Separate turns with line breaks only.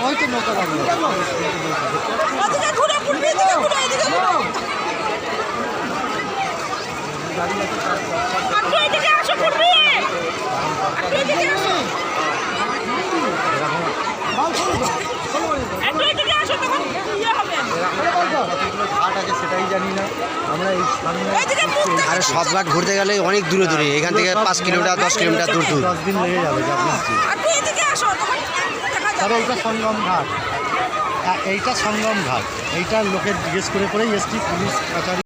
ওই তো নৌকা রাখলো। ঘাট আছে সেটাই জানি না আমরা। এই
আরে সব ঘাট ঘুরতে গেলে অনেক দূরে দূরে, এখান থেকে 5 কিলোমিটার 10 কিলোমিটার দূর দূর।
10 দিন লেগে যাবে যা বুঝছি। তবে এইটা সঙ্গম ঘাট, এইটা সঙ্গম ঘাট। এইটা লোকের জিজ্ঞেস করে করেই এসছি, পুলিশ কাছারি